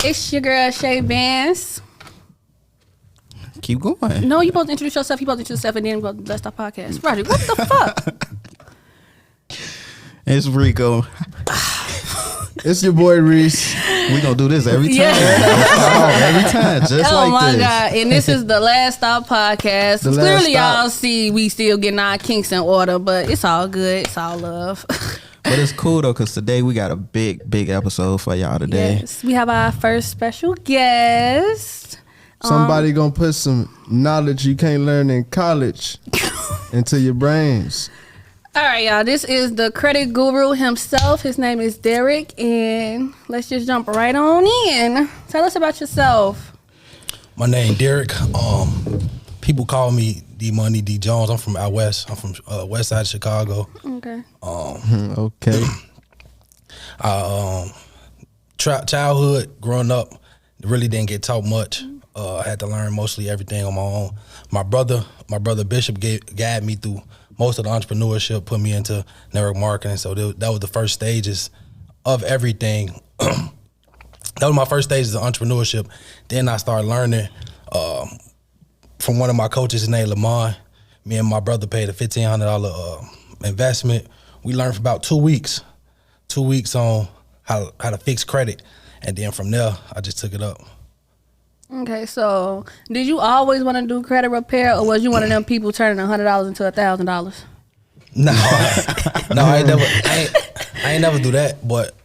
it's your girl Shay Vance. Keep going. No, you supposed to introduce yourself. You supposed to introduce yourself, and then go to Let's Stop Podcast. Roger, what the fuck? It's Rico. It's your boy Reese. We gonna do this every time. Every time, just like this. Oh my God. And this is the Last Stop Podcast. The Last Clearly Stop. y'all see we still getting our kinks in order, but it's all good. It's all love. But it's cool though, cause today we got a big episode for y'all today. Yes. We have our first special guest. Somebody gonna put some knowledge you can't learn in college into your brains. All right, y'all. This is the credit guru himself. His name is Derek, and let's just jump right on in. Tell us about yourself. My name Derek. People call me D Money D Jones. I'm from out west. I'm from west side of Chicago. Okay. Okay. Childhood, growing up, really didn't get taught much. I had to learn mostly everything on my own. My brother Bishop guided me through most of the entrepreneurship, put me into network marketing. So that was the first stages of everything. That was my first stages of entrepreneurship. Then I started learning from one of my coaches, his name Lamont. Me and my brother paid a $1,500 investment. We learned for about 2 weeks. 2 weeks on how to fix credit. And then from there, I just took it up. Okay, so did you always want to do credit repair, or was you one of them people turning $100 into $1,000? No, I ain't never do that. But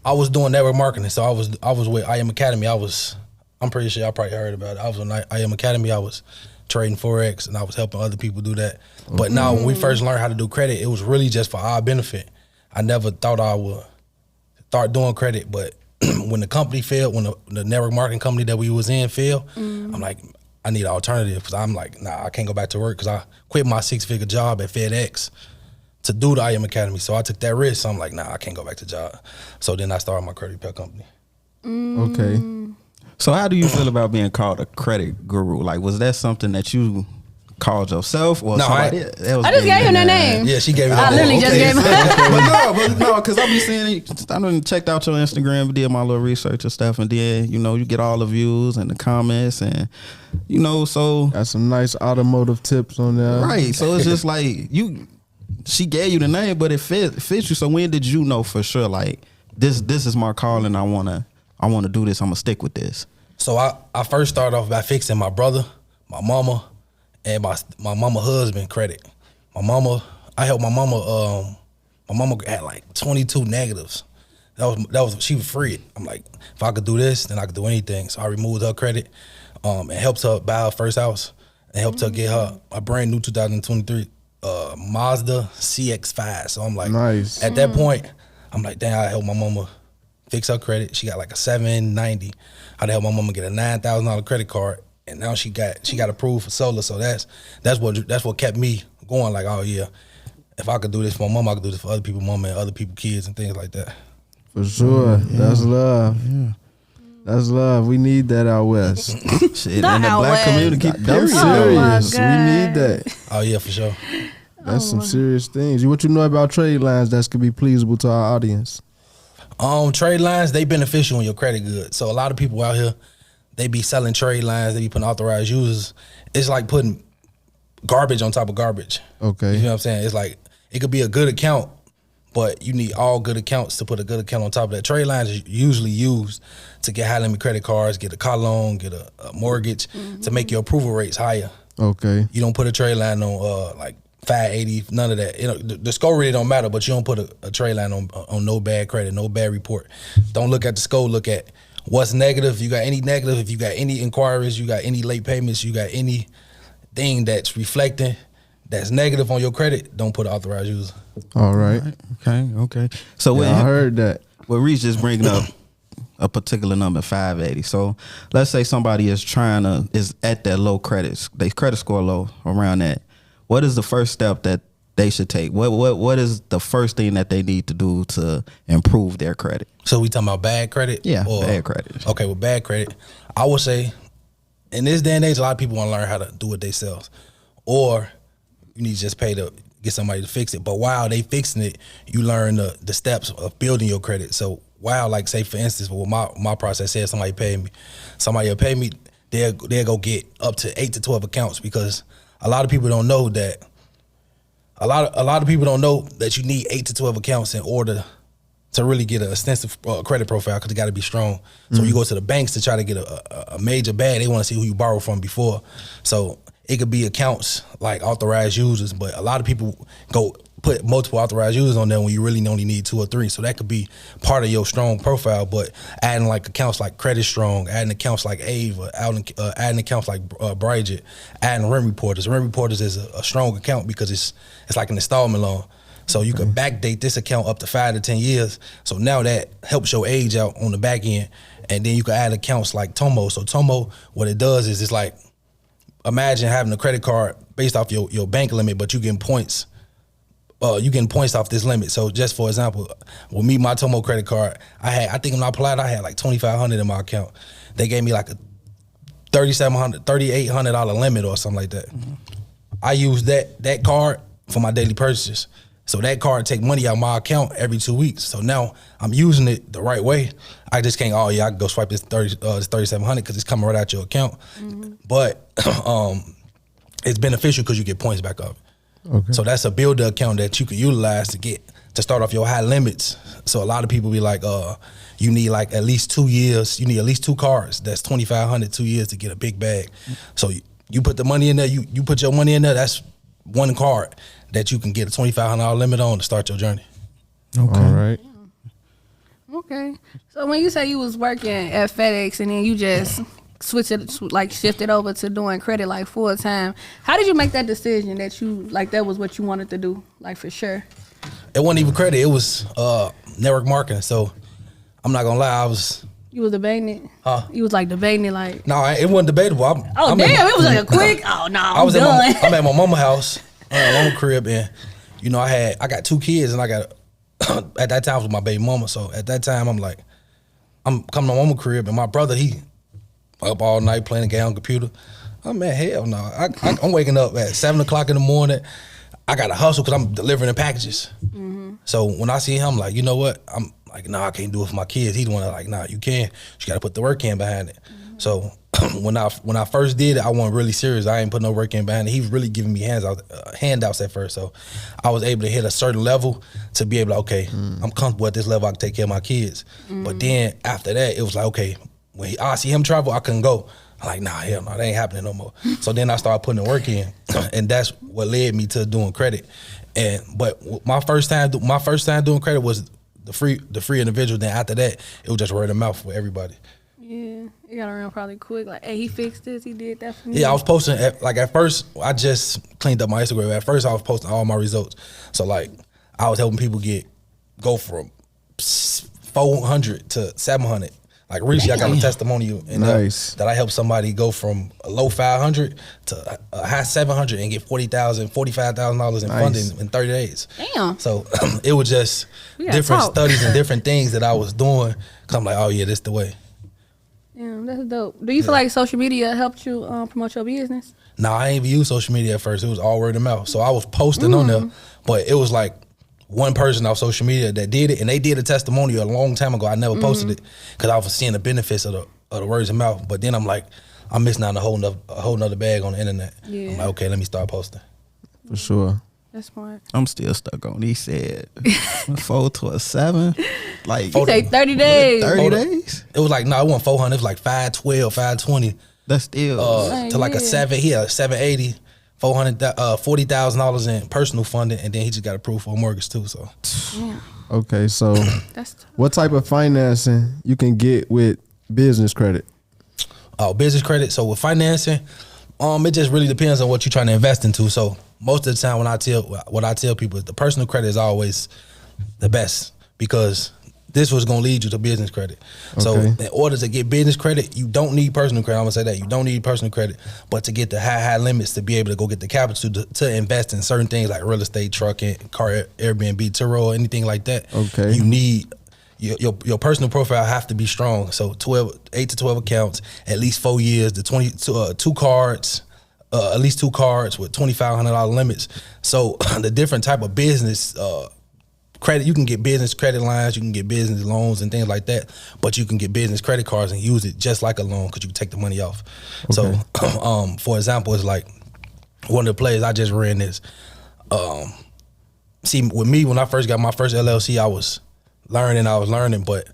I was doing network marketing, so I was with IM Academy. I'm pretty sure y'all probably heard about it. I was on IM Academy. I was trading Forex, and I was helping other people do that. But now, when we first learned how to do credit, it was really just for our benefit. I never thought I would start doing credit, but when the company failed, when the network marketing company that we was in failed, I'm like, I need an alternative, because I'm like, nah, I can't go back to work, because I quit my 6-figure job at FedEx to do the IM Academy. So I took that risk. So I'm like, nah, I can't go back to job. So then I started my credit repair company. Okay. So how do you feel about being called a credit guru? Like, was that something that you called yourself, or No, somebody? I just gave him that name. Yeah, she gave it. I literally just gave him. but no, because I be seeing it. I done checked out your Instagram, did my little research and stuff, and then you get all the views and the comments, and so Got some nice automotive tips on there. right. So it's just like she gave you the name, but it fits you. So when did you know for sure, like this is my calling? I wanna do this. I'm gonna stick with this. So I first started off by fixing my brother, my mama, and my mama husband credit. I helped my mama. My mama had like 22 negatives. She was free. I'm like, if I could do this, then I could do anything. So I removed her credit, and helped her buy her first house, and helped her get her a brand new 2023 Mazda CX-5. So I'm like, Nice. At that point, I'm like, damn, I helped my mama fix her credit. She got like a 790. I'd help my mama get a $9,000 credit card, and now she got approved for solar. So that's what kept me going. Like, oh yeah, if I could do this for my mom, I could do this for other people, mama, and other people, kids, and things like that. For sure. That's love. Yeah. That's love. We need that out west. Shit, Not in the out black west. community, I'm period. serious. We God. need that. Oh yeah, for sure. That's some serious things. What you know about trade lines that could be pleasable to our audience? Trade lines, they beneficial on your credit good. So a lot of people out here, they be selling trade lines, they be putting authorized users. It's like putting garbage on top of garbage. Okay. You know what I'm saying? It's like, it could be a good account, but you need all good accounts to put a good account on top of that. Trade lines is usually used to get high limit credit cards, get a car loan, get a mortgage, to make your approval rates higher. Okay. You don't put a trade line on like 580, none of that. The score really don't matter, but you don't put a trade line on no bad credit, no bad report. Don't look at the score, look at what's negative. If you got any negative, if you got any inquiries, you got any late payments, you got anything that's reflecting that's negative on your credit, don't put an authorized user. All right. Okay. So Yeah, I heard that. Well, Reese just bringing up a particular number, 580. So let's say somebody is at that low credit, they credit score low around that. What is the first step that they should take? What is the first thing that they need to do to improve their credit? So we talking about bad credit? Yeah, bad credit. Okay, with bad credit, I would say in this day and age, a lot of people want to learn how to do it themselves. Or you need to just pay to get somebody to fix it. But while they fixing it, you learn the steps of building your credit. So wild. Like say for instance, with my process said somebody will pay me, they'll go get up to 8 to 12 accounts, because a lot of people don't know that. A lot of people don't know that you need 8 to 12 accounts in order to really get an extensive credit profile, because it got to be strong. So you go to the banks to try to get a major bag, they want to see who you borrowed from before. So it could be accounts like authorized users, but a lot of people go put multiple authorized users on there when you really only need 2 or 3. So that could be part of your strong profile, but adding like accounts like Credit Strong, adding accounts like Ava, adding accounts like Bridget, adding rent reporters. Rent reporters is a strong account because it's like an installment loan. So you can backdate this account up to 5 to 10 years. So now that helps your age out on the back end. And then you can add accounts like Tomo. So Tomo, what it does is it's like, imagine having a credit card based off your bank limit, but you getting points. You getting points off this limit. So just for example, with me, my Tomo credit card, I think when I applied, I had like $2,500 in my account. They gave me like a $3,800 limit or something like that. Mm-hmm. I used that card for my daily purchases. So that card take money out of my account every 2 weeks. So now I'm using it the right way. I just can't, I can go swipe this $3,700 because it's coming right out your account. Mm-hmm. But it's beneficial because you get points back up. Okay. So that's a builder account that you can utilize to start off your high limits. So a lot of people be like, you need like at least 2 years. You need at least 2 cards. That's $2,500, 2 years to get a big bag. So you put the money in there. You put your money in there. That's one card that you can get a $2,500 limit on to start your journey. Okay. All right. Okay. So when you say you was working at FedEx and then you just shifted over to doing credit like full time, how did you make that decision that that was what you wanted to do, like for sure? It wasn't even credit. It was network marketing. So I'm not gonna lie, You was debating it? Huh? You was like debating it like? No, it wasn't debatable. It was like a quick, I'm done. I'm at my mama's house, mama crib, and I got 2 kids, and I got at that time it was my baby mama. So at that time I'm coming to mama crib, and my brother, he up all night playing a game on the computer. Oh man, hell no. I'm waking up at 7 o'clock in the morning. I got to hustle because I'm delivering the packages. Mm-hmm. So when I see him, like, you know what? I'm like, nah, I can't do it for my kids. He's the one that like, nah, you can. You got to put the work in behind it. Mm-hmm. So when I first did it, I wasn't really serious. I ain't put no work in behind it. He was really giving me handouts at first. So I was able to hit a certain level to be able to, okay, I'm comfortable at this level. I can take care of my kids. Mm-hmm. But then after that, it was like, okay, when I see him travel, I couldn't go. I'm like, nah, hell no, that ain't happening no more. So then I started putting the work in, and that's what led me to doing credit. But my first time doing credit was the free individual. Then after that, it was just word of mouth for everybody. Yeah, it got around probably quick. Like, hey, he fixed this, he did that for me. Yeah, I was posting at first. I just cleaned up my Instagram. At first, I was posting all my results. So like, I was helping people go from 400 to 700. Like recently, I got a testimonial that I helped somebody go from a low 500 to a high 700 and get $45,000 in funding in 30 days. Damn. So it was just different studies and different things that I was doing. Cause I'm like, oh yeah, this the way. Damn, that's dope. Do you feel like social media helped you promote your business? No, I ain't even used social media at first. It was all word of mouth. So I was posting on there, but it was like one person off social media that did it, and they did a testimonial a long time ago. I never posted it because I was seeing the benefits of the words of mouth. But then I'm like, I'm missing out on a whole nother bag on the internet. Yeah. I'm like, okay, let me start posting. For sure. That's smart. I'm still stuck on. He said 4 to a 7. Like you take 30 days. 30 days. It was like it wasn't 400. It was like 512, 520. That's still to like a 7. He had a 780. $40,000 in personal funding, and then he just got approved for a mortgage too. So, okay, so that's what type of financing you can get with business credit? Business credit. So with financing, it just really depends on what you're trying to invest into. So most of the time, what I tell people is the personal credit is always the best because this was going to lead you to business credit. Okay. So in order to get business credit, you don't need personal credit. I'm going to say that. You don't need personal credit. But to get the high limits to be able to go get the capital to invest in certain things like real estate, trucking, car, Airbnb, Turo, anything like that, you need your personal profile have to be strong. So 8 to 12 accounts, at least 4 years, two cards, at least 2 cards with $2,500 limits. So the different type of business credit. You can get business credit lines, you can get business loans and things like that. But you can get business credit cards and use it just like a loan because you can take the money off. So, for example, it's like one of the plays I just ran this. See, with me, when I first got my first LLC, I was learning, but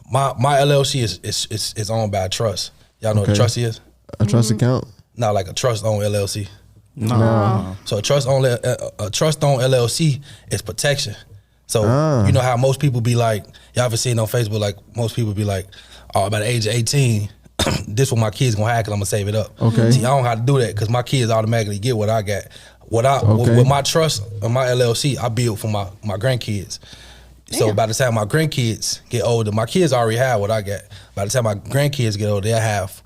my LLC is owned by a trust. Y'all know what a trust is? A trust account? Not like a trust-owned LLC. No. So a trust-owned LLC is protection. So you know how most people be like, y'all ever seen on Facebook, like most people be like, oh, by the age of 18, this what my kids gonna have because I'm gonna save it up. Okay. See, I don't have to do that because my kids automatically get what I got. With my trust and my LLC, I build for my grandkids. So by the time my grandkids get older, my kids already have what I got. By the time my grandkids get older, they'll have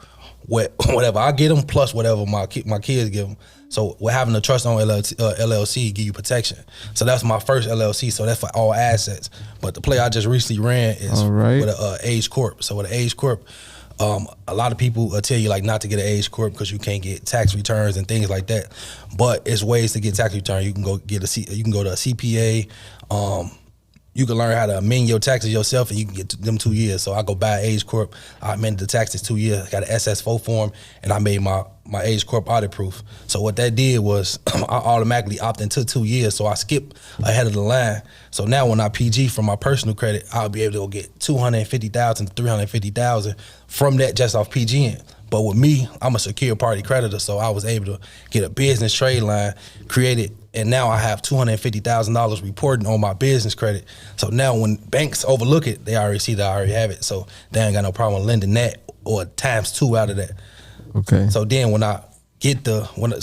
whatever I get them plus whatever my kids give them. So we're having a trust on LLC give you protection. So that's my first LLC. So that's for all assets. But the play I just recently ran is with a Age Corp. So with an Age Corp, a lot of people will tell you like not to get an Age Corp because you can't get tax returns and things like that. But it's ways to get tax return. You can go to a CPA. You can learn how to amend your taxes yourself, and you can get them 2 years. So I go buy Age Corp. I amended the taxes 2 years. I got an SS4 form, and I made my Age Corp audit proof. So what that did was I automatically opted into 2 years. So I skipped ahead of the line. So now when I PG from my personal credit, I'll be able to go get $250,000 to $350,000 from that just off PGing. But with me, I'm a secure party creditor, so I was able to get a business trade line created, and now I have $250,000 reporting on my business credit. So now when banks overlook it, they already see that I already have it, so they ain't got no problem lending that or ×2 out of that. Okay. So then when I get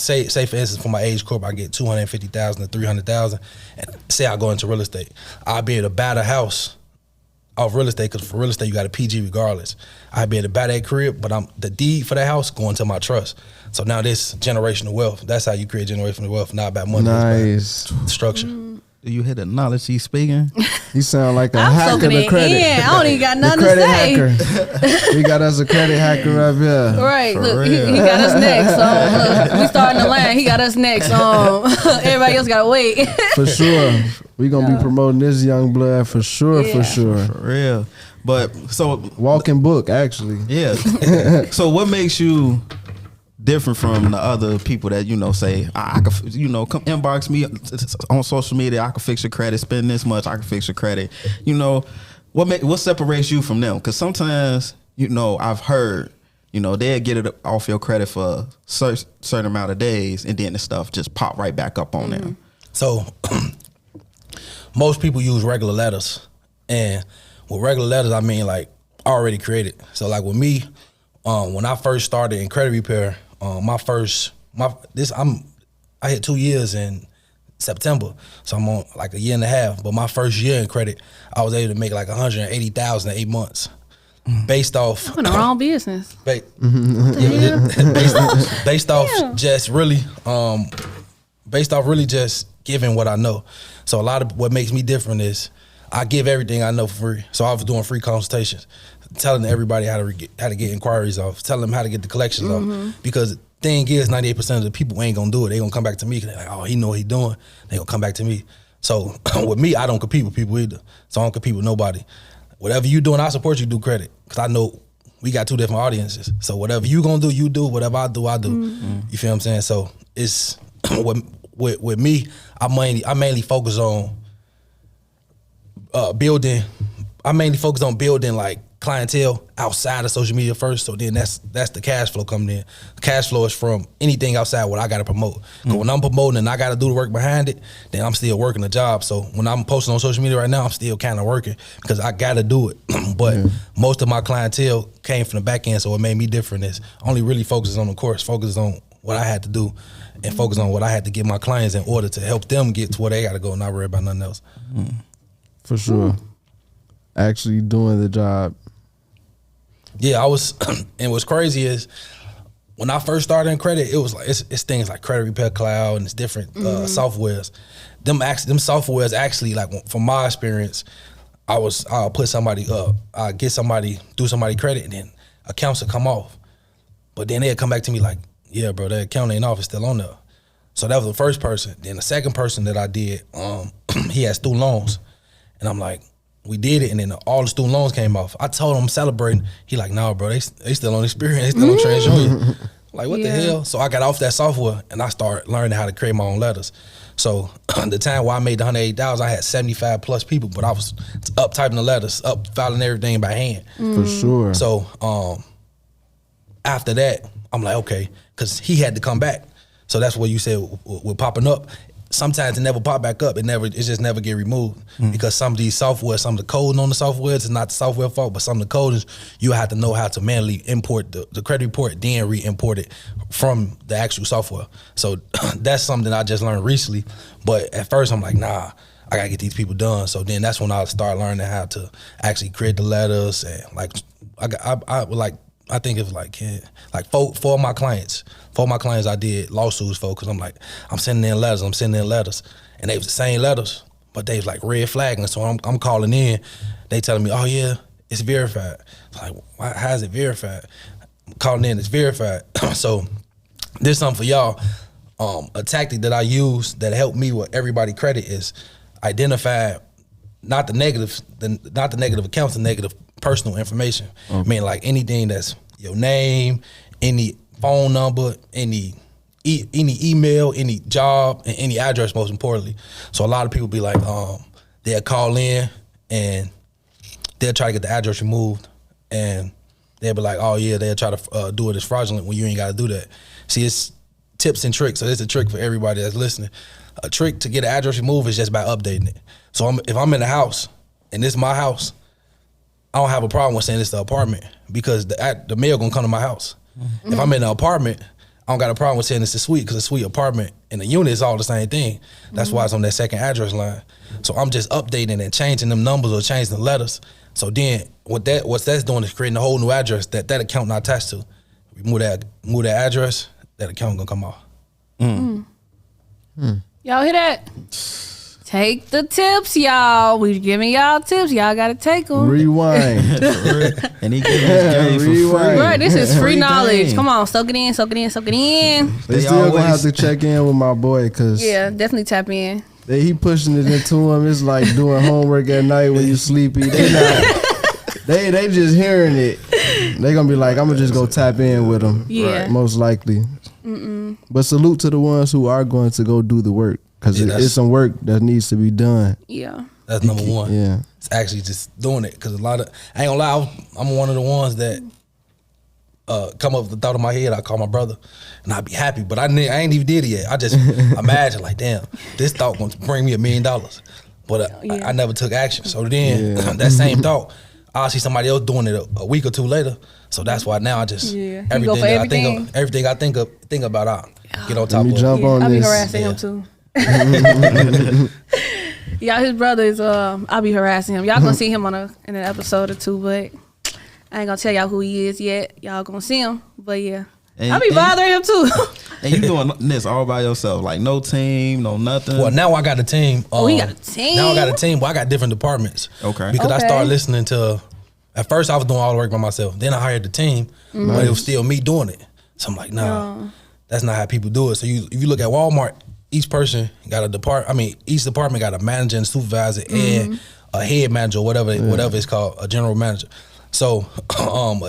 say for instance for my Age Corp, I get $250,000 to $300,000, and say I go into real estate, I'll be able to buy the house off real estate, because for real estate you got a PG regardless. I'd be able to buy that crib, but the deed for that house going to my trust. So now this generational wealth. That's how you create generational wealth, not about money. Nice. It's structure. Do you hear the knowledge he's speaking? You sound like a I'm hacker soaking the it credit. in. I don't even got The nothing to credit say. hacker. We got us a credit hacker up here. Right, For look, real. he got us next. Look, we starting the line. He got us next. Everybody else gotta wait. For sure. We gonna be promoting this young blood for sure, Yeah. for sure. For real. But so Walking book, actually. yeah. So what makes you different from the other people that say I could come inbox me on social media, I can fix your credit, spend this much, I can fix your credit. What separates you from them? Because sometimes I've heard they'll get it off your credit for a certain amount of days, and then the stuff just pop right back up on them. So most people use regular letters, and with regular letters I mean like already created. So like with me, when I first started in credit repair, I hit 2 years in September, so I'm on like a year and a half. But my first year in credit, I was able to make like $180,000 in 8 months, based off I'm in the wrong business. based off just really just giving what I know. So a lot of what makes me different is I give everything I know for free. So I was doing free consultations, telling everybody how to get inquiries off, telling them how to get the collections off. Because the thing is, 98% of the people ain't gonna do it. They gonna come back to me because they're like, oh, he know what he doing. They gonna come back to me. So with me, I don't compete with people either. So I don't compete with nobody. Whatever you doing, I support you do credit, because I know we got two different audiences. So whatever you gonna do, you do. Whatever I do, I do. You feel what I'm saying? So it's with me, I mainly focus on building. I mainly focus on building like clientele outside of social media first. So then that's the cash flow coming in. The cash flow is from anything outside what I got to promote. Because when I'm promoting and I got to do the work behind it, then I'm still working the job. So when I'm posting on social media right now, I'm still kind of working because I got to do it. But most of my clientele came from the back end, so what made me different is only really focuses on the course, focuses on what I had to do, and focus on what I had to get my clients in order to help them get to where they got to go and not worry about nothing else. For sure. Actually doing the job. Yeah, I was, and what's crazy is when I first started in credit, it was like it's things like Credit Repair Cloud and it's different softwares. Them softwares actually, like from my experience, I'll put somebody up, I'll get somebody, do somebody credit, and then accounts will come off. But then they'll come back to me like, yeah, bro, that account ain't off, it's still on there. So that was the first person. Then the second person that I did, he had student loans. And I'm like, we did it, and then all the student loans came off. I told him I'm celebrating. He like, nah, bro, they still on Experian, they still on TransUnion. Like, what the hell? So I got off that software, and I started learning how to create my own letters. So the time where I made the 108,000, I had 75 plus people, but I was up typing the letters, up filing everything by hand. For sure. So after that, I'm like, okay, because he had to come back. So that's what you said with popping up. Sometimes it never pop back up. It just never get removed because some of these software, some of the coding on the software, it's not the software fault, but some of the coding, you have to know how to manually import the credit report, then re-import it from the actual software. So that's something I just learned recently. But at first I'm like, nah, I gotta get these people done. So then that's when I started learning how to actually create the letters and like I think it's like four of my clients I did lawsuits for, because I'm sending in letters, and they was the same letters, but they was like red flagging. So I'm calling in, they telling me, oh yeah, it's verified. I'm like, how is it verified? I'm calling in, it's verified. So there's something for y'all. A tactic that I use that helped me with everybody credit is identify not the negative accounts, the negative personal information. I mean, like anything that's your name, any phone number, any email, any job, and any address, most importantly. So a lot of people be like, they'll call in and they'll try to get the address removed, and they'll be like, oh yeah, they'll try to do it as fraudulent when you ain't got to do that. See, it's tips and tricks. So there's a trick for everybody that's listening. A trick to get an address removed is just by updating it. So if I'm in the house and this is my house, I don't have a problem with saying it's the apartment, because the mail gonna come to my house. Mm-hmm. If I'm in an apartment, I don't got a problem with saying it's a suite, because a suite, apartment, and a unit is all the same thing. That's why it's on that second address line. So I'm just updating and changing them numbers or changing the letters. So then what that's doing is creating a whole new address that account not attached to. We move that address, that account gonna come off. Y'all hear that? Take the tips, y'all. We giving y'all tips. Y'all gotta take them. Rewind. And he gave his game for free. Rewind. Right, this is free knowledge. game. Come on, soak it in, soak it in, soak it in. They They still gonna have always- to check in with my boy, because Yeah, definitely tap in. he pushing it into him. It's like doing homework at night when you sleepy. They not. They just hearing it. They gonna be like, I'm gonna just go tap in with them. Yeah. Right, most likely. But salute to the ones who are going to go do the work, because it's some work that needs to be done. Yeah. That's number one. Yeah. It's actually just doing it, because a lot of, I ain't gonna lie, I'm one of the ones that come up with the thought in my head. I call my brother and I'd be happy, but I ain't even did it yet. I just imagine like, damn, this thought gonna bring me $1 million, but I never took action. So then that same thought, I'll see somebody else doing it a week or two later. So that's why now I just everything that I think about, I get on top Let me of. jump on I be this. harassing him too. Yeah, his brother is. I'll be harassing him. Y'all gonna see him in an episode or two, but I ain't gonna tell y'all who he is yet. Y'all gonna see him, but yeah, I be bothering him too. And you doing this all by yourself, like no team, no nothing. Well, now I got a team. He got a team? Now I got a team, but I got different departments. Okay. Because I Okay. started listening to. At first, I was doing all the work by myself. Then I hired the team, but it was still me doing it. So I'm like, nah, that's not how people do it. So if you look at Walmart, each person got a department. I mean, each department got a manager and supervisor and a head manager, or whatever it's called, a general manager. So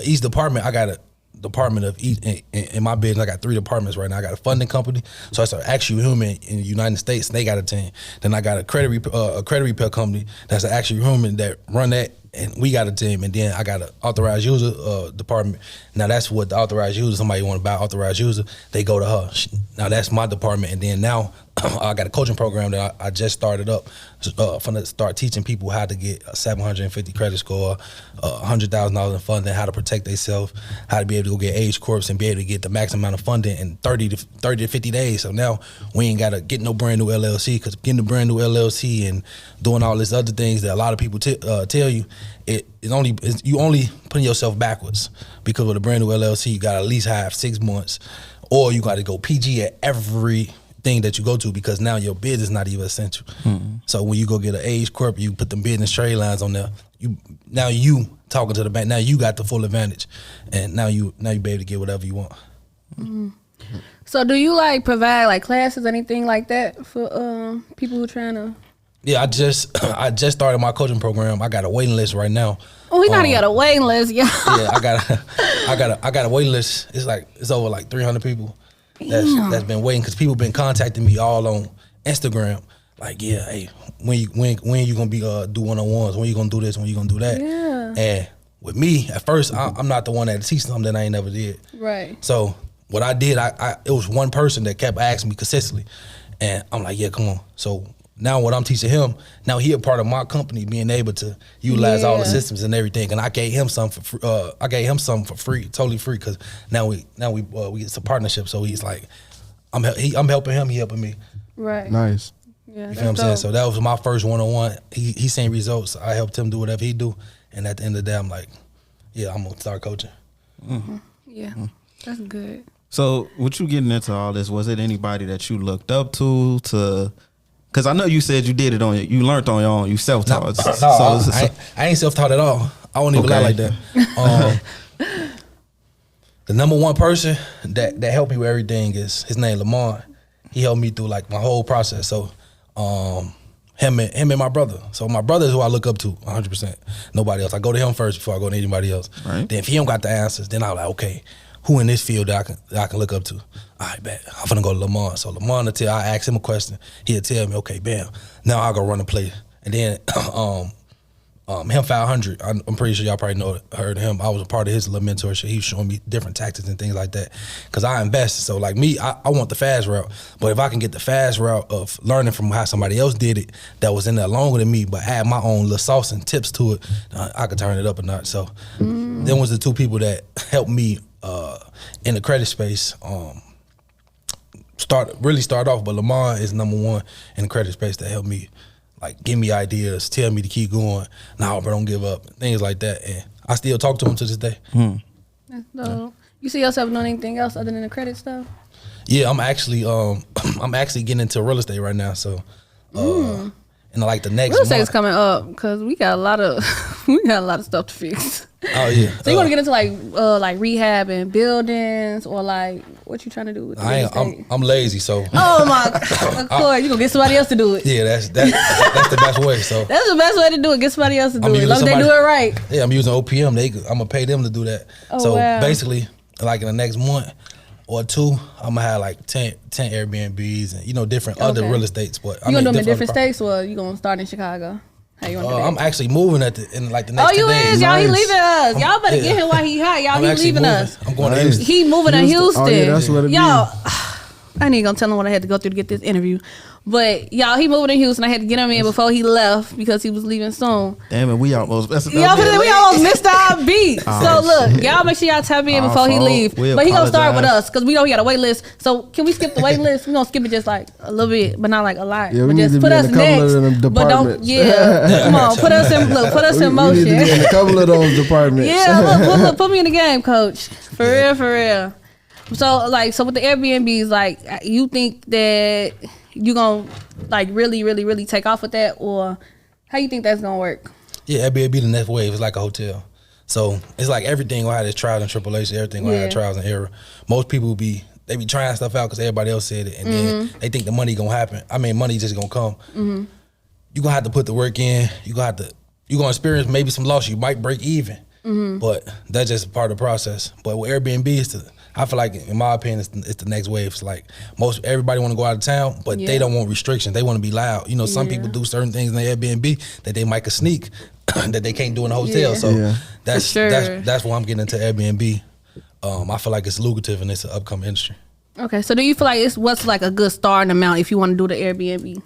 each department, I got a department of each. In my business, I got 3 departments right now. I got a funding company, so it's an actual human in the United States, and they got a team. Then I got a credit repair company that's an actual human that run that, and we got a team. And then I got an authorized user department. Now that's what the authorized user, somebody want to buy authorized user, they go to her. Now that's my department. And then now I got a coaching program that I just started up, to start teaching people how to get a 750 credit score, $100,000 in funding, how to protect themselves, how to be able to go get Age Corps and be able to get the max amount of funding in 30 to 50 days. So now we ain't got to get no brand new LLC, because getting a brand new LLC and doing all this other things that a lot of people tell you, you only putting yourself backwards, because with a brand new LLC, you got to at least have 6 months, or you got to go PG at every thing that you go to, because now your business is not even essential. So when you go get an Age Corp, you put them business trade lines on there. You talking to the bank. Now you got the full advantage, and now you be able to get whatever you want. So do you like provide like classes, anything like that for people who trying to Yeah, I just started my coaching program. I got a waiting list right now. Oh, we gotta get a waiting list, y'all. Yeah, I got a waiting list. It's over like 300 people that's been waiting because people been contacting me all on Instagram. Like, yeah, hey, when you gonna be do one-on-ones? When you gonna do this? When you gonna do that? Yeah. And with me, at first, I'm not the one that teach something that I ain't never did. Right. So what I did, it was one person that kept asking me consistently, and I'm like, yeah, come on. So now what I'm teaching him, now he a part of my company, being able to utilize all the Yeah. systems and everything, and I gave him some for free. I gave him some for free, totally free, because now we it's a partnership. So he's like, I'm helping him, he helping me. Right. Nice. Yeah, You know what I'm saying? So that was my first one-on-one. He seen results. I helped him do whatever he do, and at the end of the day, I'm like, yeah, I'm gonna start coaching. Yeah, that's good. So, what you getting into all this? Was it anybody that you looked up to? Because I know you said you did it you learned on your own, you self-taught. I ain't self-taught at all. I won't even lie like that. The number one person that helped me with everything is his name Lamont. He helped me through like my whole process. So him and my brother. So my brother is who I look up to 100%. Nobody else. I go to him first before I go to anybody else. Right. Then if he don't got the answers, then I'm like, okay, who in this field that I can look up to? All right, bet. I'm finna go to Lamont. So Lamont, I ask him a question, he'll tell me, okay, bam. Now I'll go run the play. And then him 500. I'm pretty sure y'all probably heard of him. I was a part of his little mentorship. He was showing me different tactics and things like that. Cause I invested. So like me, I want the fast route. But if I can get the fast route of learning from how somebody else did it, that was in there longer than me, but add my own little sauce and tips to it, I could turn it up a notch. So them was the two people that helped me in the credit space. Start off, but Lamar is number one in the credit space that helped me. Like, give me ideas, tell me to keep going. Nah, bro, don't give up. Things like that. And I still talk to him to this day. That's dope. You see yourself doing anything else other than the credit stuff? Yeah, I'm actually getting into real estate right now. So, in like the next Real estate is month. coming up because we got a lot of stuff to fix. Oh yeah. So you want to get into like rehab and buildings, or like what you trying to do with the real estate? I'm lazy, so Oh my! Of course, you gonna get somebody else to do it. yeah, that's the best way. So That's the best way to do it. Get somebody else to do I'm it. As using long as they do somebody- it right. yeah, I'm using OPM. I'm gonna pay them to do that. Oh, so wow. basically, like in the next month or two, I'm gonna have like 10 Airbnbs and different other Okay. real estates. But You gonna do them in different other states, or you gonna start in Chicago? How you gonna do that? I'm actually moving in like the next Oh, you 2 days. is? Y'all, he Nice. leaving us. Y'all better Yeah. get him while he hot. Y'all, I'm he actually leaving moving. us. I'm going to Nice. Houston. He moving to Houston. Oh, yeah, that's what it Y'all, I ain't even gonna tell him what I had to go through to get this interview. But y'all, he moving to Houston. I had to get him in before he left because he was leaving soon. Damn it, we almost messed it Y'all, up. we almost missed our beat. So look, y'all make sure y'all tap in Our before he fault. leave. We But he gonna start with apologize. us because we know he got a wait list. So can we skip the wait list? We gonna skip it just like a little bit, but not like a lot. Yeah, we but need just to put be in us a couple next. of them But don't, departments. yeah. Come on, put us in We need to be in motion. a couple of those departments. Yeah, look, put me in the game, coach. For real. So with the Airbnbs, like, you think that you gonna like really take off with that, or how you think that's gonna work? Yeah, Airbnb the next wave. It's like a hotel. So it's like everything will have its trials and tribulations. Everything will Yeah. have trials and error. Most people be trying stuff out because everybody else said it, and then they think the money gonna happen. I mean, money just gonna come. You gonna have to put the work in. You gonna experience maybe some loss. You might break even, but that's just part of the process. But with Airbnb, I feel like, in my opinion, it's the next wave. It's like everybody want to go out of town, but Yeah. they don't want restrictions. They want to be loud. Some Yeah. people do certain things in the Airbnb that they might could sneak that they can't do in a hotel. Yeah. So Yeah. that's For sure. that's why I'm getting into Airbnb. I feel like it's lucrative and it's an upcoming industry. Okay, so do you feel like what's like a good starting amount if you want to do the Airbnb?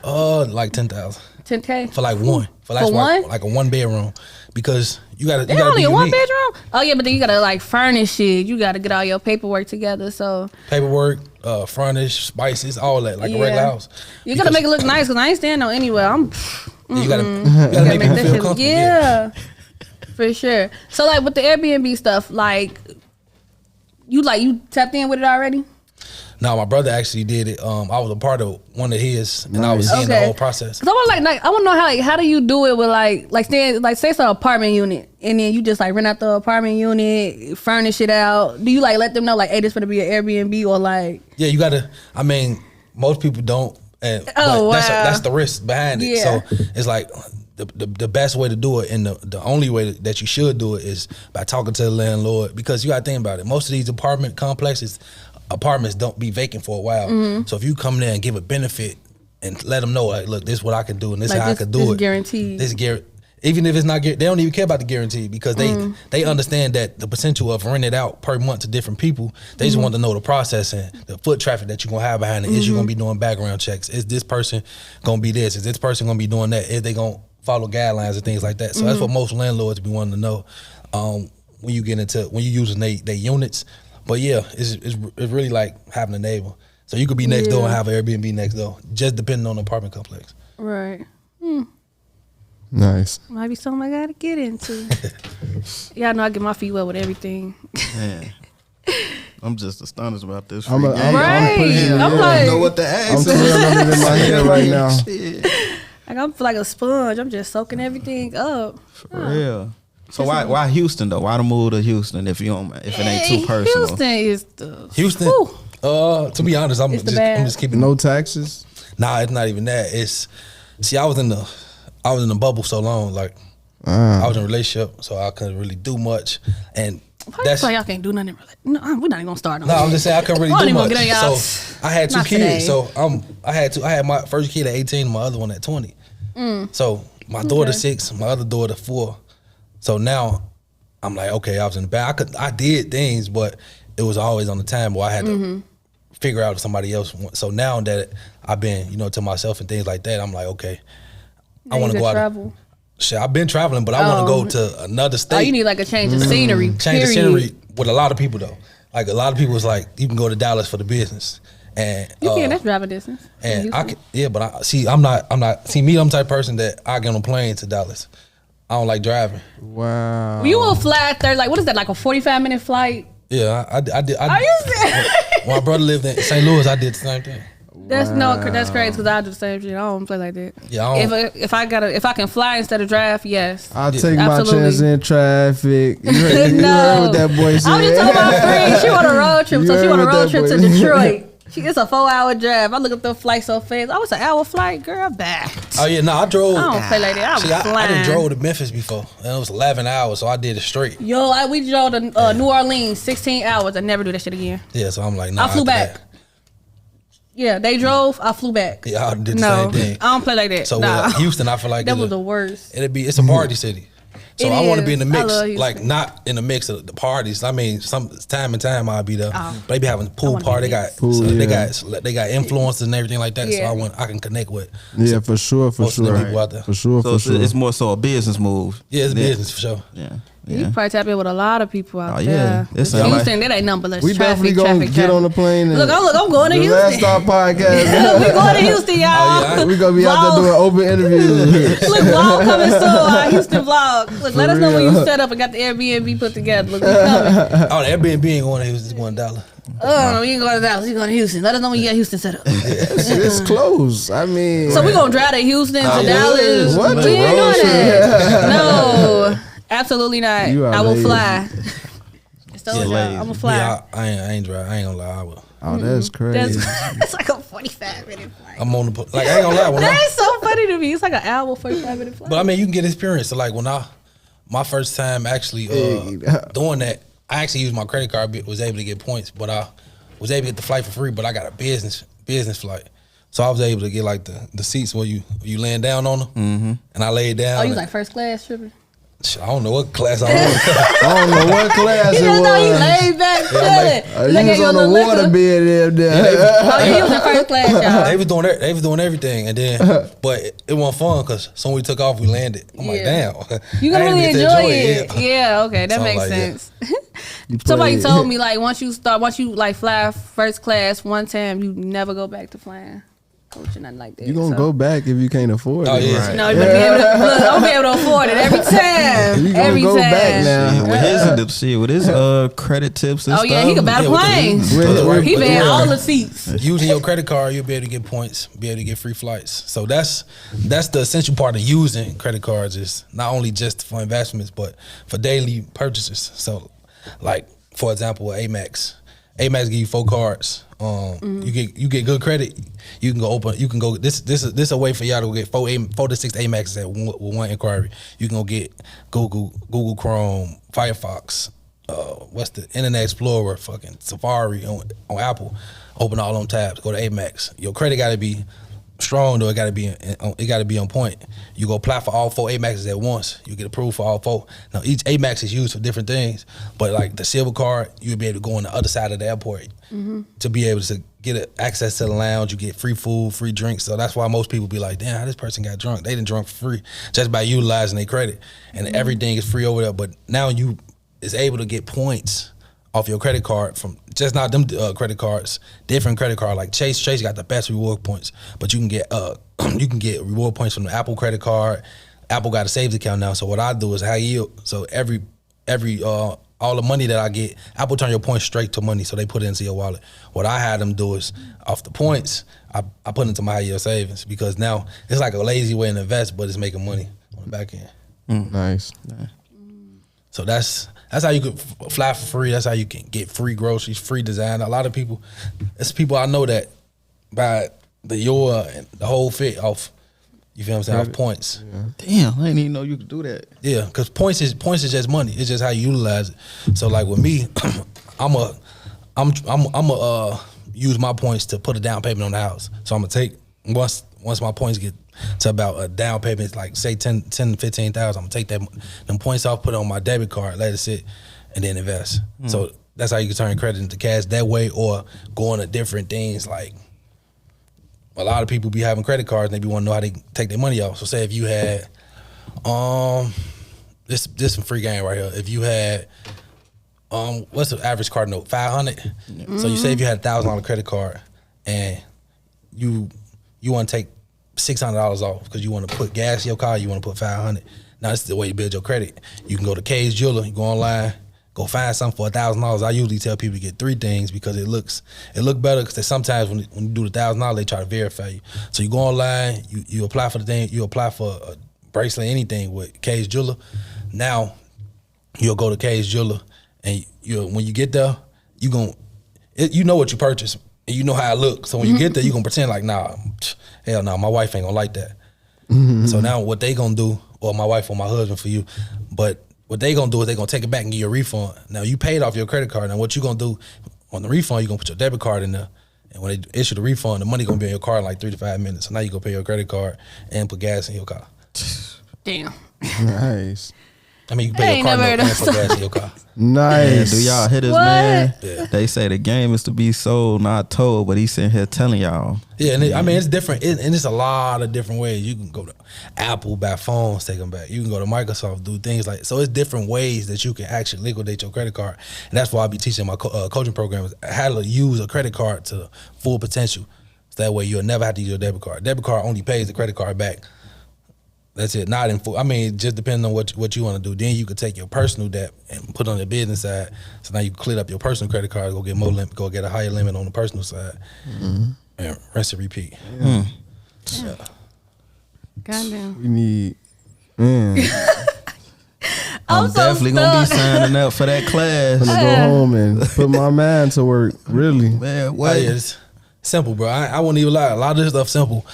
Like 10,000 $10K for like one. For one? Like a 1 bedroom, because you gotta. They only a 1 bedroom? Oh yeah, but then you gotta like furnish it. You gotta get all your paperwork together. So Paperwork, furnish, spices, all that, like a regular house. you gotta make it look nice because I ain't staying no anywhere. You gotta Gotta make people that feel shit- comfortable. Yeah, for sure. So like with the Airbnb stuff, like you tapped in with it already? No, my brother actually did it. I was a part of one of his, and I was Nice. seeing the whole process. Cause I want I want to know how do you do it with say it's an apartment unit and then you just like rent out the apartment unit, furnish it out. Do you like let them know like, hey, this gonna be an Airbnb, or like? Yeah, you gotta. I mean, most people don't And Oh, but wow. that's the risk behind it. Yeah. So it's like the best way to do it, and the only way that you should do it is by talking to the landlord, because you got to think about it. Most of these apartments don't be vacant for a while. Mm-hmm. So if you come there and give a benefit and let them know, like, look, this is what I can do and this is Like how I this- can do this it. guaranteed. This even if it's not guaranteed, they don't even care about the guarantee, because they understand that the potential of renting it out per month to different people. They just want to know the process and the foot traffic that you're gonna have behind it. Is you gonna be doing background checks? Is this person gonna be this? Is this person gonna be doing that? Is they gonna follow guidelines and things like that? So that's what most landlords be wanting to know when you using they units. But yeah, it's really like having a neighbor. So you could be next door and have an Airbnb next door, just depending on the apartment complex. Right. Nice. Might be something I gotta get into. Y'all know I get my feet wet with everything. Man, I'm just astonished about this. I'm free a- game. Right. putting- I'm I like, don't know what to I'm ask. twirling it in my head right now. Shit, like I'm like a sponge. I'm just soaking everything up. for real. So why Houston though? Why the move to Houston if it ain't too personal? Houston is the Houston. Whew. To be honest, I'm It's the just bad. keeping. No taxes. Nah, it's not even that. I was in the bubble so long. Like I was in a relationship, so I couldn't really do much. And Why you that's feel like y'all can't do nothing? No, we're not even gonna start. no. I'm just saying I couldn't I really don't do even much. get on y'all. So I had two Not kids. today. So I had my first kid at 18, my other one at 20. So my daughter 6, my other daughter 4. So now I'm like, okay, I was in the back. I did things, but it was always on the time where I had to figure out if somebody else. So now that I've been, to myself and things like that, I'm like, okay, I want to go out. travel. Shit, I've been traveling, but I want to go to another state. Oh, you need like a change of scenery. Change the scenery with a lot of people though. Like a lot of people was like, you can go to Dallas for the business, and You can. That's driving distance. and I can, yeah, but I'm not. See, me, I'm the type of person that I get on a plane to Dallas. I don't like driving. Wow. You will fly there. Like what is that? Like a 45-minute flight? Yeah, I did. Are you serious? When my brother lived in St. Louis, I did the same thing. That's crazy because I do the same shit. I don't play like that. Yeah, I don't- If I can fly instead of drive, yes. I'll take my Absolutely. chance in traffic. You heard, you No. heard what that boy said. I was just talking about my friend. She want a road trip, You so she heard want a what road that trip to boy- Detroit. It's a 4-hour drive. I look up the flight so fast. I was an hour flight, girl. Back. Oh yeah, no, I drove. I don't play like that. I was See, I flying. done drove to Memphis before, and it was 11 hours, so I did it straight. Yo, we drove to New Orleans 16 hours. I never do that shit again. Yeah, so I'm like, nah. I flew after back. that- Yeah, they drove. I flew back. Yeah, I did the No, same thing. I don't play like that. So nah. with Houston, I feel like that was the worst. it's a party city. So It I want to is. be in the I mix, love Houston. like not in the mix of the parties. I mean, some time and time I'll be there. Oh. But they be having pool wanna be party. in They the got mix. Pool, they got influencers and everything like that. Yeah. So I can connect with. Yeah, for sure, for Most of the sure. people out there. For sure, So for it's, sure. it's more so a business move. Yeah, it's business for sure. Yeah. You Yeah. probably tap in with a lot of people out Oh, yeah. there. It sound Houston, that ain't nothing but we definitely gonna get on the plane. And Look, I'm going to the Last Houston. Stop podcast. We going to Houston, y'all. Oh, yeah. we gonna be out there doing open interviews. Look, vlog coming soon. Our Houston vlog. Look, let us know when you real. set up and got the Airbnb put together. Look, we coming. Oh, the Airbnb ain't going to Houston, it's $1. Oh, no, we ain't going to Dallas. We going to Houston. Let us know when you got Houston set up. It's close. I mean, So we gonna drive to Houston to yeah. Dallas. What? We The ain't road doing that. No, absolutely not. You are I will lazy. fly. It's so Yeah, I'm gonna fly. Yeah, I ain't driving. I ain't gonna lie. I will. oh, that's crazy. It's like a 45-minute flight. I'm on the like. I ain't gonna lie. When That is so funny to me. It's like an hour, 45-minute flight. But I mean, you can get experience. So like when my first time actually doing that, I actually used my credit card. Was able to get points, but I was able to get the flight for free. But I got a business flight, so I was able to get like the seats where you laying down on them, and I laid down. Oh, you and- like first class tripping? I don't know what class I was. I don't know what class You it just know you was. laid back chilling. You was on the water bed there. Oh, yeah, you was in first class, They y'all. was doing everything, and then but it wasn't fun because so when we took off, we landed. I'm like, Yeah. damn, You I gonna didn't really get to enjoy it. Yeah. Yeah, okay, that Something makes like that. sense. You Somebody played. told me like once you like fly first class one time, you never go back to flying coach or nothing like that. You gonna So- go back if you can't afford Oh, it. yeah. Right. No, you better be able to, look, I'm be able to afford it every time. You gonna every go time. back now. With his credit tips and Oh stuff. yeah, he can buy the Yeah, with the- planes. With- He with- been yeah. all the seats. Using your credit card, you'll be able to get points, be able to get free flights. So that's the essential part of using credit cards is not only just for investments, but for daily purchases. So, like for example, with Amex, Amex give you 4 cards. You get good credit. You can go open. You can go. This a way for y'all to get 4 to 6 Amexes at one inquiry. You can go get Google Chrome, Firefox. What's the Internet Explorer, fucking Safari on Apple. Open all them tabs. Go to Amex. Your credit got to be strong though. It got to be on point. You go apply for all 4 Amexes at once. You get approved for all 4. Now each Amex is used for different things, but like the silver card, you'll be able to go on the other side of the airport to be able to get access to the lounge. You get free food, free drinks. So that's why most people be like, damn, how this person got drunk? They didn't drunk for free just by utilizing their credit, and everything is free over there. But now you is able to get points off your credit card from just not them credit cards, different credit card like Chase. Chase got the best reward points, but you can get reward points from the Apple credit card. Apple got a savings account now, so what I do is high yield. So every all the money that I get, Apple turn your points straight to money, so they put it into your wallet. What I had them do is off the points, I put it into my high yield savings because now it's like a lazy way to invest, but it's making money on the back end. Nice. So that's how you could fly for free. That's how you can get free groceries, free design. A lot of people, it's people I know that buy the the whole fit off. You feel what I'm saying? Off points. Damn, I didn't even know you could do that. Yeah, because points is just money. It's just how you utilize it. So like with me, I'm use my points to put a down payment on the house. So I'm gonna take once my points get to about a down payment, like say 10 to 15,000, I'm gonna take them points off, put it on my debit card, let it sit, and then invest. So that's how you can turn credit into cash that way, or go into different things. Like a lot of people be having credit cards and they be want to know how they take their money off. So say if you had this some free game right here. If you had what's the average card note? 500. So you say if you had $1,000 credit card and you want to take $600 off because you want to put gas in your car, you want to put 500. Now this is the way you build your credit. You can go to Kay's Jeweler, you go online, go find something for $1,000. I usually tell people to get 3 things because it look better. Because sometimes when you do the $1,000, they try to verify you. So you go online, you apply for the thing, you apply for a bracelet, anything with Kay's Jeweler. Now you'll go to Kay's Jeweler, and when you get there, you know what you purchased. And you know how it looks. So when you get there, you gonna pretend like, nah, hell no, my wife ain't gonna like that. So now what they gonna do, or my wife or my husband for you, but what they gonna do is they gonna take it back and give you a refund. Now you paid off your credit card. Now what you gonna do on the refund, you gonna put your debit card in there. And when they issue the refund, the money gonna be in your car in like 3 to 5 minutes. So now you gonna pay your credit card and put gas in your car. Damn. Nice. I mean, you can pay your car note and put gas in your car. Nice. Man, do y'all hit us, What? man? Yeah. They say the game is to be sold, not told, but he's sitting here telling y'all. Yeah, and I mean, it's different. And it's a lot of different ways. You can go to Apple, buy phones, take them back. You can go to Microsoft, do things like, so it's different ways that you can actually liquidate your credit card. And that's why I be teaching my coaching programs how to use a credit card to full potential. So that way you'll never have to use your debit card. Debit card only pays the credit card back. That's it, not in full. I mean, it just depends on what you want to do. Then you could take your personal debt and put on the business side. So now you clear up your personal credit card, go get more limit, go get a higher limit on the personal side, and rinse and repeat. Yeah. Goddamn. We need, man, I'm so definitely gonna be stuck. signing up for that class. I'm gonna go home and put my mind to work. Really, Man, Well, what? it's simple, bro. I wouldn't even lie. A lot of this stuff simple.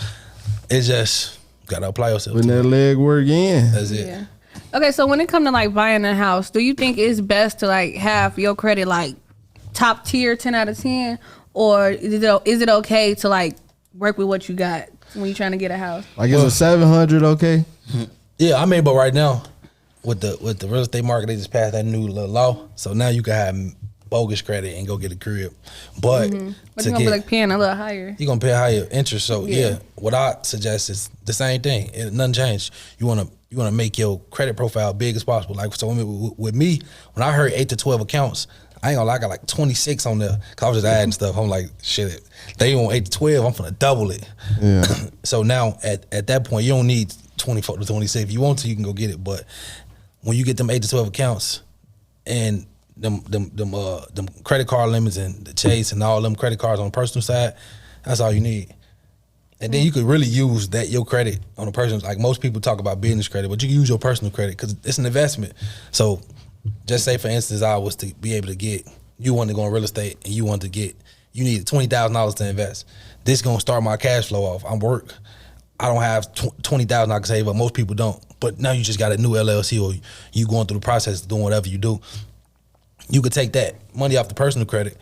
It's just gotta apply yourself. putting to that it. leg work in. That's it. Yeah. Okay, so when it comes to like buying a house, do you think it's best to like have your credit like top tier 10 out of 10, or is it okay to like work with what you got when you're trying to get a house? Like it's a 700, okay? Yeah, I mean, but right now, with the real estate market, they just passed that new little law. So now you can have bogus credit and go get a crib. But But to you're gonna get, be like paying a little higher. you're gonna pay a higher interest. So Yeah. yeah, what I suggest is the same thing. Nothing changed. You wanna make your credit profile big as possible. Like so with me, when I heard 8 to 12 accounts, I ain't gonna lie, I got like 26 on there. Cause I was just adding stuff. I'm like, shit, they want 8 to 12, I'm finna double it. Yeah. So now at that point, you don't need 24 to 26. If you want to, you can go get it. But when you get them 8 to 12 accounts and them credit card limits and the Chase and all them credit cards on the personal side, that's all you need. And then you could really use your credit on a personal. Like most people talk about business credit, but you can use your personal credit because it's an investment. So just say, for instance, I was to be able to get you want to go in real estate and you need $20,000 to invest. This is gonna start my cash flow off. I don't have $20,000 I can save, but most people don't. But now you just got a new LLC, or you going through the process of doing whatever you do. You could take that money off the personal credit.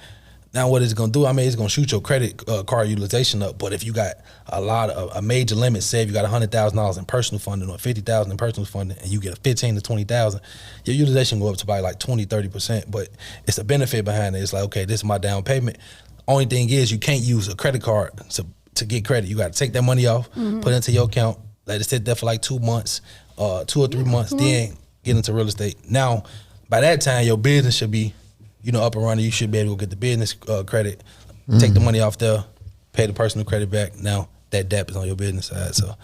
Now what is it gonna do? I mean, it's gonna shoot your credit card utilization up. But if you got a major limit, say if you got $100,000 in personal funding or $50,000 in personal funding, and you get a $15,000 to $20,000, your utilization go up to probably like 20-30%. But it's a benefit behind it. It's like, okay, this is my down payment. Only thing is, you can't use a credit card to get credit. You got to take that money off, put it into your account, let it sit there for like 2 months, 2 or 3 months, then get into real estate. Now, by that time, your business should be, up and running. You should be able to go get the business credit, take the money off there, pay the personal credit back. Now that debt is on your business side. So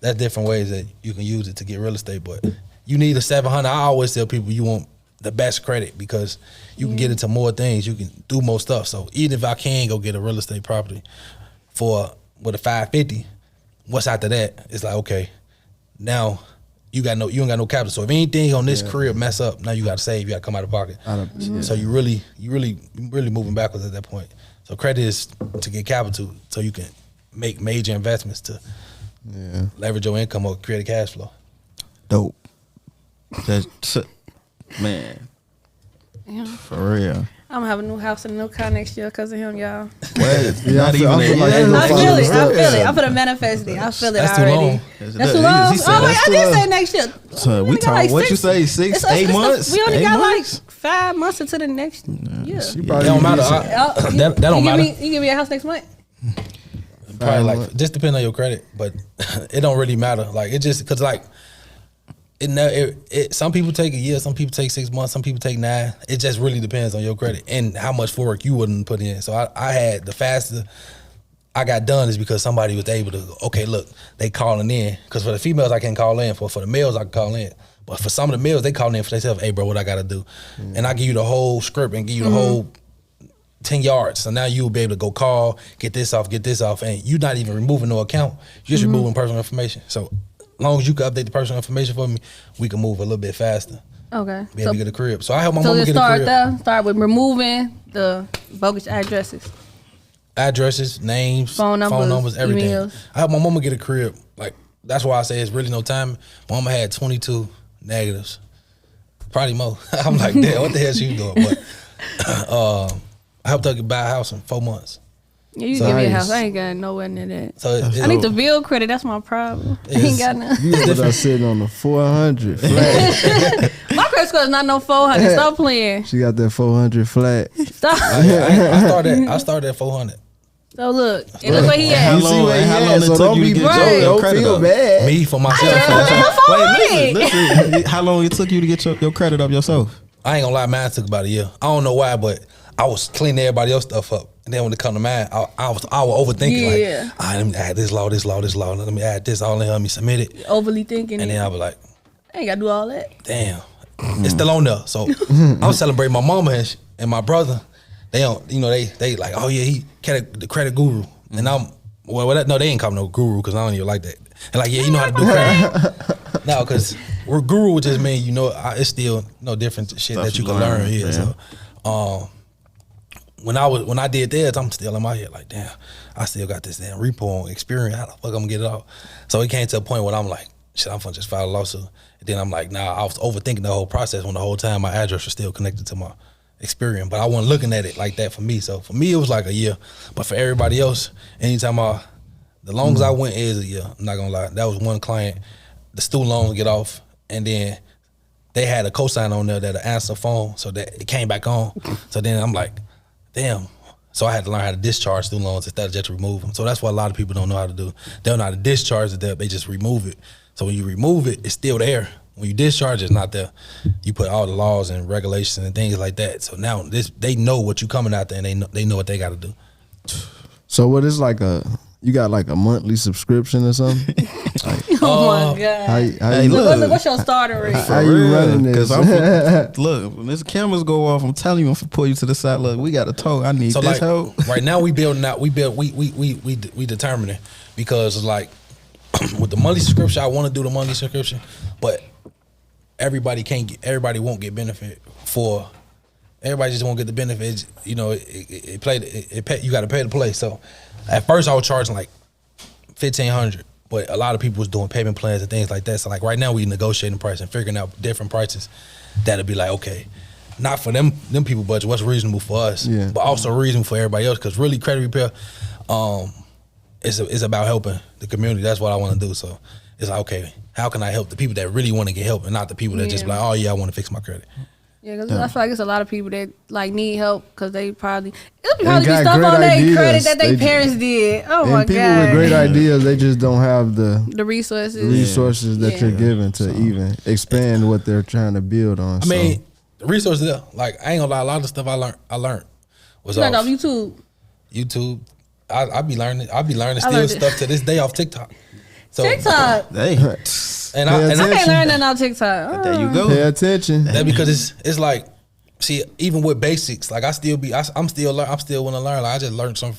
that's different ways that you can use it to get real estate. But you need a 700. I always tell people you want the best credit because you can get into more things. You can do more stuff. So even if I can go get a real estate property with a 550, what's after that? It's like, okay, now you ain't got no capital. So if anything on this career mess up, now you got to save. You got to come out of pocket. So you really moving backwards at that point. So credit is to get capital so you can make major investments to leverage your income or create a cash flow. Dope. That's man. Yeah. For real. I'm gonna have a new house and a new car next year because of him, y'all. What? Yeah, Not I feel even a like year. that's I feel it. I Yeah. feel it. I'm gonna manifest it. I feel it That's too already. long. That's too long. He said Oh wait, that's I too did long. say next year. So We we got talking, like what you six- say, 6, It's- 8 it's- months? We only 8 got months? like 5 months into the next year. She It probably don't matter. decent. That don't matter. You give me a house next month? Probably like just depend on your credit, but it don't really matter. Like it just because like it some people take a year, some people take 6 months, some people take 9. It just really depends on your credit and how much work you wouldn't put in. So I had the faster I got done is because somebody was able to, okay, look, they calling in. Because for the females I can't call in, for the males I can call in. But for some of the males, they call in for themselves, hey bro, what I gotta do? And I give you the whole script and give you the whole 10 yards. So now you'll be able to go call, get this off, and you're not even removing no account. You're just removing personal information. So as long as you can update the personal information for me, we can move a little bit faster. Okay. Be able to get a crib. So I help my So mama just get a start crib. there. Start with removing the bogus addresses. Addresses, names, Phone numbers, everything. emails. I help my mama get a crib. Like that's why I say it's really no time. My mama had 22 negatives. Probably more. I'm like, damn, what the hell she doing? But I helped her buy a house in 4 months. Yeah, you So give me a nice. house. I ain't got nowhere near that. So I need to build credit. That's my problem. I ain't Yes. got none. You was up sitting on the 400 flat. My credit score is not no 400. Stop playing. She got that 400 flat. Stop. I started at 400. So look, and look where he How at. You see long- where he how at, long it so took don't you to be get your don't credit feel up? bad. Me for myself. Wait, listen. How long it took you to get your credit up yourself? I ain't gonna lie, mine took about a year. I don't know why, but I was cleaning everybody else stuff up. And then when it come to mine, I was overthinking Yeah. like, all right, let me add this law. Let me add this all in, let me submit it. Overly thinking. And it. then I was like, I ain't gotta do all that. damn, it's still on there. So I was celebrating my mama and my brother. They don't, they like, oh yeah, he the credit guru. And I'm, no, they ain't call me no guru because I don't even like that. And like, yeah, you know how to do credit. No, because guru would just mean, it's still no different shit Stuff that you you can learn learn, here. yeah. So, when I did that, I'm still in my head like, damn, I still got this damn repo on experience. How the fuck I'm gonna get it out? So it came to a point where I'm like, shit, I'm gonna just file a lawsuit. And then I'm like, nah, I was overthinking the whole process when the whole time my address was still connected to my Experian, but I wasn't looking at it like that for me. So for me, it was like a year. But for everybody else, anytime the longest I went is a year. I'm not gonna lie. That was one client. The student loan get off, and then they had a cosign on there that'll answer phone, so that it came back on. So then I'm like, damn. So I had to learn how to discharge student loans instead of just remove them. So that's what a lot of people don't know how to do. They don't know how to discharge it. They just remove it. So when you remove it, it's still there. When you discharge, it's not there. You put all the laws and regulations and things like that. So now they know what you coming out there, and they know what they got to do. So what is like you got like a monthly subscription or something? Oh my god. How Hey, you, look. What's your starter rate? how you running this? Look, when this cameras go off, I'm telling you, I'm gonna pull you to the side. Look, we got a tow. I need So this like help. right now we determining because it's like with the monthly subscription, I want to do the monthly subscription, but everybody won't get benefit for Everybody just won't get the benefits. You know, you got to pay to play. So at first I was charging like $1,500, but a lot of people was doing payment plans and things like that. So like right now we negotiating price and figuring out different prices that'll be like, okay, not for them people budget, what's reasonable for us, but also reasonable for everybody else. Because really credit repair is about helping the community. That's what I want to do. So it's like, okay, how can I help the people that really want to get help and not the people that just like, oh yeah, I want to fix my credit. Yeah, because I feel like it's a lot of people that like need help because they probably be got stuff great on their ideas. credit that their They parents did. Oh And my people god, with great ideas, they just don't have the the resources. resources that Yeah. you're given to even expand what they're trying to build on. I mean, the resources there, like I ain't gonna lie, a lot of the stuff I learned was Like off off YouTube. YouTube. I be learning learned still it. stuff to this day off TikTok. So TikTok. Hey, and Pay I can't attention. learn that on TikTok. there you go. pay attention. that because it's like, see, even with basics, like I'm still want to learn. Like I just learned some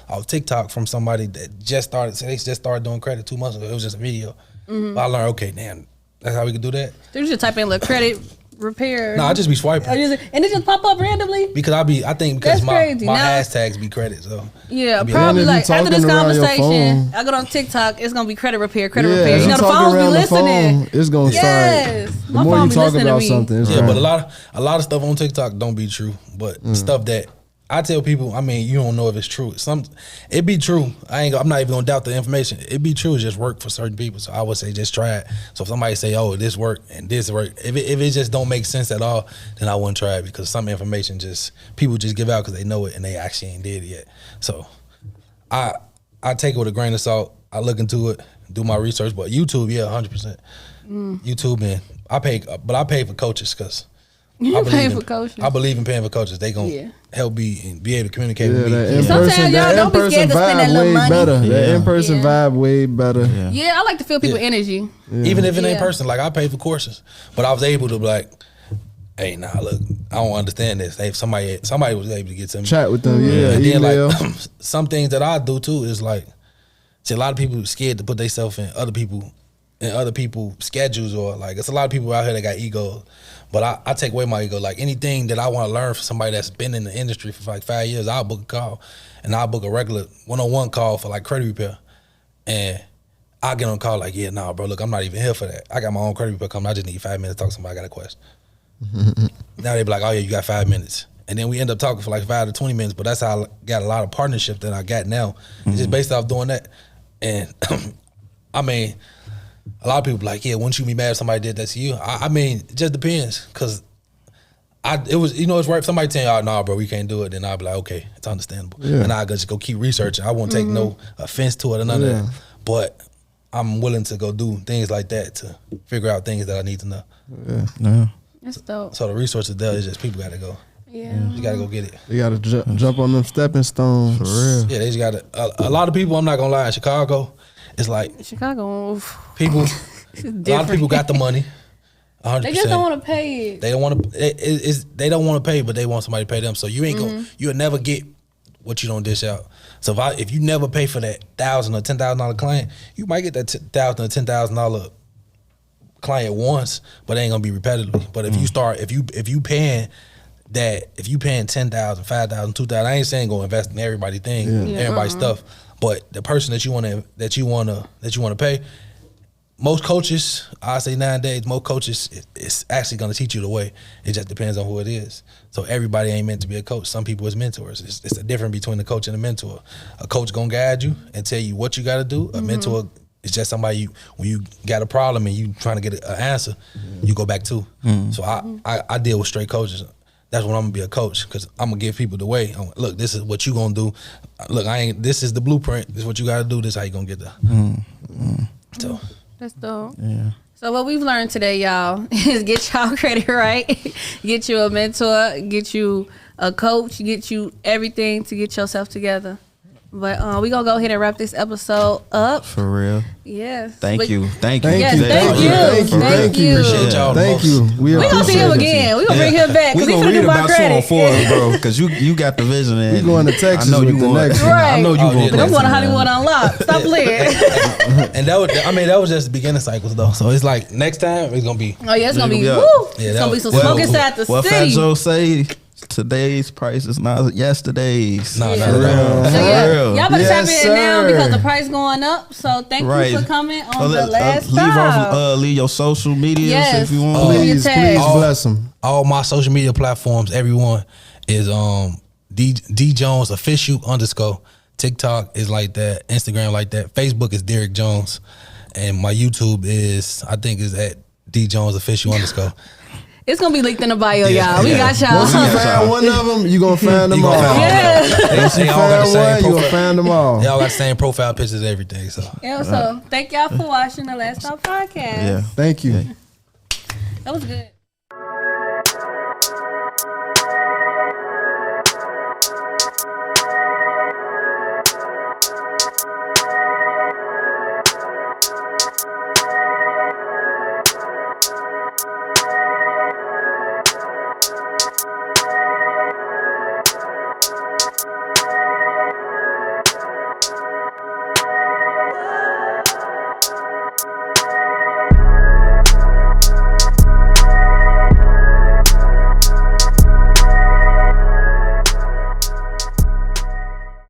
off TikTok from somebody that just started doing credit 2 months ago. It was just a video. But I learned, okay, damn, that's how we can do that. You just type in like credit repair. No, I just be swiping. And it just pop up randomly. Because I think because That's my crazy. my Now- hashtags be credit, so Yeah, be probably And if you like after this talking around your conversation, phone- I go on TikTok. It's gonna be credit repair, credit Yeah, repair. if You know the talk phones be around the listening. phone, it's gonna Yes. start. The My more phone you be talk listening to about me. something, it's yeah. right. But a lot of stuff on TikTok don't be true. But stuff that I tell people, I mean, you don't know if it's true. It be true. I'm not even gonna doubt the information. It be true. It just work for certain people. So I would say just try it. So if somebody say, oh, this work and this work, if it just don't make sense at all, then I wouldn't try it because some information people just give out because they know it and they actually ain't did it yet. So I take it with a grain of salt. I look into it, do my research. But YouTube, yeah, 100%. YouTube, man. I pay for coaches because You pay for coaches. I believe in paying for coaches. They gonna help me and be able to communicate Yeah, with me. that Sometimes in-person, y'all that don't be in-person scared to spend that vibe little way money. better. That Yeah. in-person Yeah. vibe way better. Yeah. Yeah, I like to feel people energy. Even if it ain't Yeah. person, like I pay for courses, but I was able to be like, hey, nah, look, I don't understand this. Hey, somebody was able to get to me. Chat with them, yeah. And then Email. like some things that I do too is like, see, a lot of people scared to put themselves in other people's schedules, or like it's a lot of people out here that got ego. But I take away my ego. Like anything that I want to learn from somebody that's been in the industry for like 5 years, I'll book a call, and I'll book a regular one-on-one call for like credit repair, and I'll get on a call like, yeah, nah, bro, look, I'm not even here for that. I got my own credit repair coming. I just need 5 minutes to talk to somebody. I got a question. Now they be like, oh yeah, you got 5 minutes. And then we end up talking for like 5 to 20 minutes, but that's how I got a lot of partnership that I got now. It's just based off doing that. And I mean, a lot of people be like, yeah, wouldn't you be mad if somebody did that to you? I mean, it just depends. Cause it was, it's right. If somebody tell you, oh, nah, bro, we can't do it. Then I'll be like, okay, it's understandable. Yeah. And I'll just go keep researching. I won't take no offense to it or none of that. But I'm willing to go do things like that to figure out things that I need to know. Yeah. That's dope. So the resources there is just people got to go. Yeah. You got to go get it. You gotta jump on them stepping stones. For real. Yeah, they just got to. A lot of people, I'm not gonna lie, in Chicago, it's like Chicago, oof, people. it's A lot of different. people got the money. 100%. They just don't want to pay it. They don't want to. They don't want to pay, but they want somebody to pay them. So you ain't gonna. You'll never get what you don't dish out. So if you never pay for that $1,000 or $10,000 client, you might get that $1,000 or $10,000 client once, but it ain't gonna be repetitive. But if you start, if you paying that, if you paying $10,000, $5,000, $2,000, I ain't saying go invest in everybody's thing, Yeah. everybody's stuff. But the person that you wanna pay. Most coaches, I say nowadays, most coaches, it's actually going to teach you the way. It just depends on who it is. So everybody ain't meant to be a coach. Some people is mentors. It's the difference between a coach and a mentor. A coach going to guide you and tell you what you got to do. A mentor is just somebody when you got a problem and you trying to get an answer, you go back to. So I deal with straight coaches. That's when I'm gonna be a coach, because I'm gonna give people the way. Look, this is what you gonna do. Look, this is the blueprint. This is what you gotta do. This is how you gonna get there. So. That's dope. Yeah. So what we've learned today, y'all, is get y'all credit right. Get you a mentor. Get you a coach. Get you everything to get yourself together. But we gonna go ahead and wrap this episode up. For real. Yes. Thank you. Thank Yes, you. thank you. Thank you. Appreciate y'all the Thank most. you. We We gonna see him appreciate it. again. We gonna bring him back. We Cause he gonna finna read do my about you on credit. Forbes, bro, because you got the vision. And We going to Texas I know you with the going. next one. I know you Right. going. But I'm going to places, Hollywood man. Unlocked. Stop playing. And that was just the beginning cycles though. So it's like next time it's gonna be. Oh yeah, it's gonna be Yeah. woo. Yeah, It's that gonna be was- some well, smoke inside the What Fat city. Joe say? today's price is not yesterday's. Nah, Yeah. not at all. So yeah, real. y'all better Yes, tap in now sir. because the price going up. So thank you for coming on the last leave your social medias Yes. if you want. Give me a Please, tag. please bless them. All my social media platforms, everyone is D Jones official _ TikTok is like that, Instagram like that, Facebook is Derek Jones, and my YouTube is at D Jones official _ It's gonna be linked in the bio, Yeah. y'all. We got y'all. Once you find one of them, you gonna find them You all. gonna find Yeah. They all got the Find same one, you gonna profile. find them all. They all got the same profile pictures and everything. So Yeah, so thank y'all for watching the Last Stop Podcast. Yeah. Thank you. That was good.